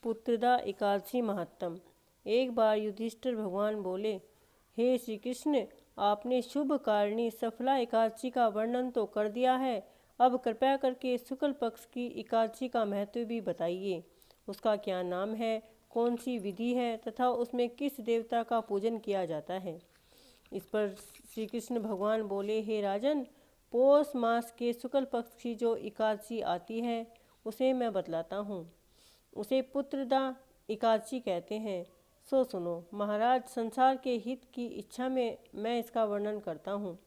पुत्रदा एकादशी महात्म। एक बार युधिष्ठिर भगवान बोले, हे श्री कृष्ण, आपने शुभ कारिणी सफला एकादशी का वर्णन तो कर दिया है, अब कृपया करके शुक्ल पक्ष की एकादशी का महत्व भी बताइए। उसका क्या नाम है, कौन सी विधि है तथा उसमें किस देवता का पूजन किया जाता है। इस पर श्री कृष्ण भगवान बोले, हे राजन, पौष मास के शुक्ल पक्ष की जो एकादशी आती है उसे मैं बतलाता हूँ। उसे पुत्रदा एकादशी कहते हैं। सो सुनो महाराज, संसार के हित की इच्छा में मैं इसका वर्णन करता हूँ।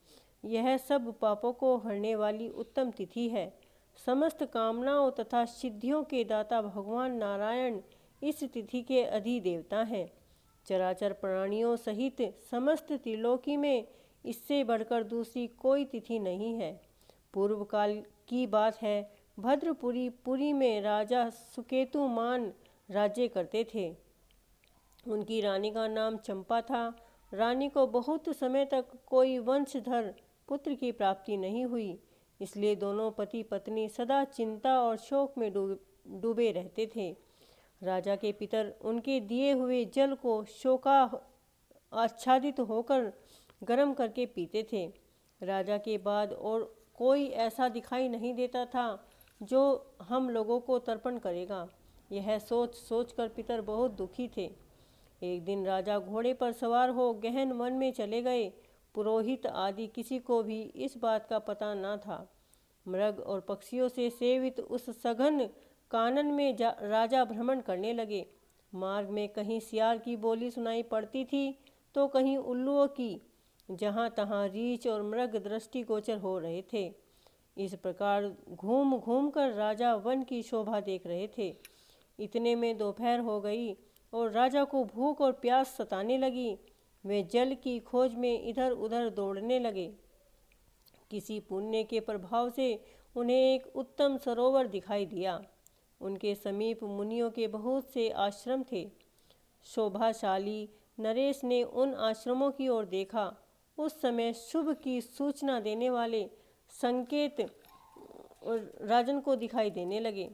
यह सब पापों को हरने वाली उत्तम तिथि है। समस्त कामनाओं तथा सिद्धियों के दाता भगवान नारायण इस तिथि के अधिदेवता हैं। चराचर प्राणियों सहित समस्त त्रिलोकी में इससे बढ़कर दूसरी कोई तिथि नहीं है। पूर्व काल की बात है, भद्रपुरी में राजा सुकेतुमान राज्य करते थे। उनकी रानी का नाम चंपा था। रानी को बहुत समय तक कोई वंशधर पुत्र की प्राप्ति नहीं हुई, इसलिए दोनों पति पत्नी सदा चिंता और शोक में डूबे रहते थे। राजा के पितर उनके दिए हुए जल को शोका आच्छादित होकर गर्म करके पीते थे। राजा के बाद और कोई ऐसा दिखाई नहीं देता था जो हम लोगों को तर्पण करेगा। यह सोच सोचकर पितर बहुत दुखी थे। एक दिन राजा घोड़े पर सवार हो गहन वन में चले गए। पुरोहित आदि किसी को भी इस बात का पता न था। मृग और पक्षियों से सेवित उस सघन कानन में राजा भ्रमण करने लगे। मार्ग में कहीं सियार की बोली सुनाई पड़ती थी तो कहीं उल्लुओं की। जहाँ तहाँ रीछ और मृग दृष्टिगोचर हो रहे थे। इस प्रकार घूम घूम कर राजा वन की शोभा देख रहे थे। इतने में दोपहर हो गई और राजा को भूख और प्यास सताने लगी। वे जल की खोज में इधर उधर दौड़ने लगे। किसी पुण्य के प्रभाव से उन्हें एक उत्तम सरोवर दिखाई दिया। उनके समीप मुनियों के बहुत से आश्रम थे। शोभाशाली नरेश ने उन आश्रमों की ओर देखा। उस समय शुभ की सूचना देने वाले संकेत राजन को दिखाई देने लगे।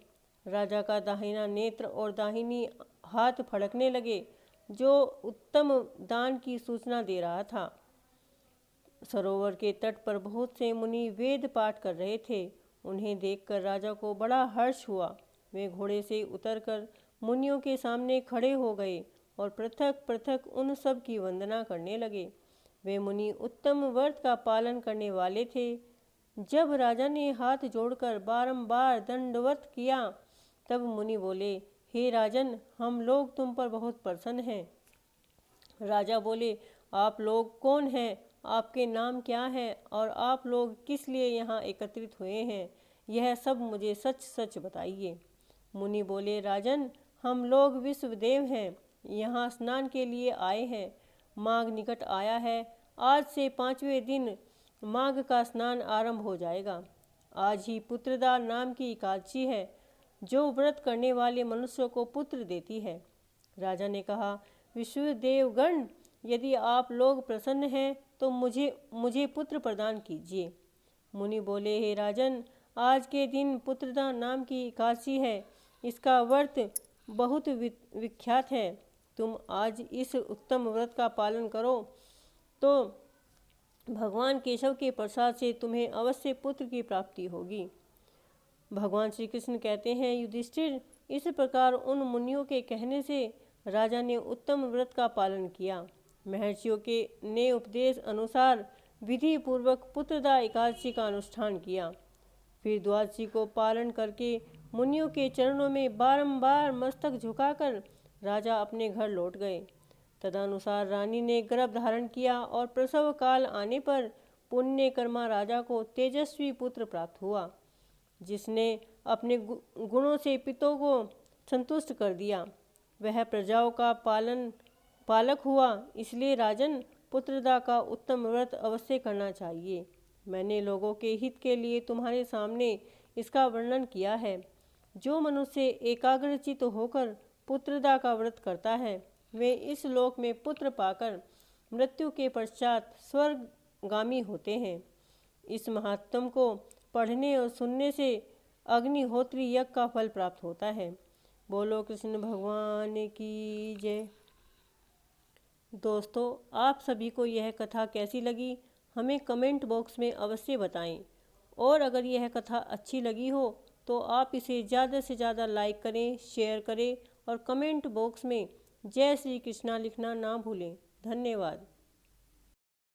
राजा का दाहिना नेत्र और दाहिनी हाथ फड़कने लगे, जो उत्तम दान की सूचना दे रहा था। सरोवर के तट पर बहुत से मुनि वेद पाठ कर रहे थे। उन्हें देखकर राजा को बड़ा हर्ष हुआ। वे घोड़े से उतरकर मुनियों के सामने खड़े हो गए और पृथक पृथक उन सब की वंदना करने लगे। वे मुनि उत्तम व्रत का पालन करने वाले थे। जब राजा ने हाथ जोड़कर बारंबार दंडवत किया तब मुनि बोले, हे राजन, हम लोग तुम पर बहुत प्रसन्न हैं। राजा बोले, आप लोग कौन हैं, आपके नाम क्या है और आप लोग किस लिए यहाँ एकत्रित हुए हैं, यह सब मुझे सच सच बताइए। मुनि बोले, राजन, हम लोग विश्वदेव हैं, यहाँ स्नान के लिए आए हैं। माघ निकट आया है। आज से 5वें दिन माघ का स्नान आरंभ हो जाएगा। आज ही पुत्रदा नाम की एकादशी है, जो व्रत करने वाले मनुष्यों को पुत्र देती है। राजा ने कहा, विश्वदेवगण, यदि आप लोग प्रसन्न हैं तो मुझे पुत्र प्रदान कीजिए। मुनि बोले, हे राजन, आज के दिन पुत्रदा नाम की एकादशी है। इसका व्रत बहुत विख्यात है। तुम आज इस उत्तम व्रत का पालन करो तो भगवान केशव के प्रसाद से तुम्हें अवश्य पुत्र की प्राप्ति होगी। भगवान श्री कृष्ण कहते हैं, युधिष्ठिर, इस प्रकार उन मुनियों के कहने से राजा ने उत्तम व्रत का पालन किया। महर्षियों के ने उपदेश अनुसार विधि पूर्वक पुत्रदा एकादशी का अनुष्ठान किया। फिर द्वादशी को पालन करके मुनियों के चरणों में बारंबार मस्तक झुकाकर राजा अपने घर लौट गए। तदनुसार रानी ने गर्भ धारण किया और प्रसव काल आने पर पुण्य कर्मा राजा को तेजस्वी पुत्र प्राप्त हुआ, जिसने अपने गुणों से पितरों को संतुष्ट कर दिया। वह प्रजाओं का पालक हुआ। इसलिए राजन, पुत्रदा का उत्तम व्रत अवश्य करना चाहिए। मैंने लोगों के हित के लिए तुम्हारे सामने इसका वर्णन किया है। जो मनुष्य एकाग्रचित होकर पुत्रदा का व्रत करता है, वे इस लोक में पुत्र पाकर मृत्यु के पश्चात स्वर्गगामी होते हैं। इस महात्म को पढ़ने और सुनने से अग्निहोत्री यज्ञ का फल प्राप्त होता है। बोलो कृष्ण भगवान की जय। दोस्तों, आप सभी को यह कथा कैसी लगी हमें कमेंट बॉक्स में अवश्य बताएं। और अगर यह कथा अच्छी लगी हो तो आप इसे ज़्यादा से ज़्यादा लाइक करें, शेयर करें और कमेंट बॉक्स में जय श्री कृष्णा लिखना ना भूलें। धन्यवाद।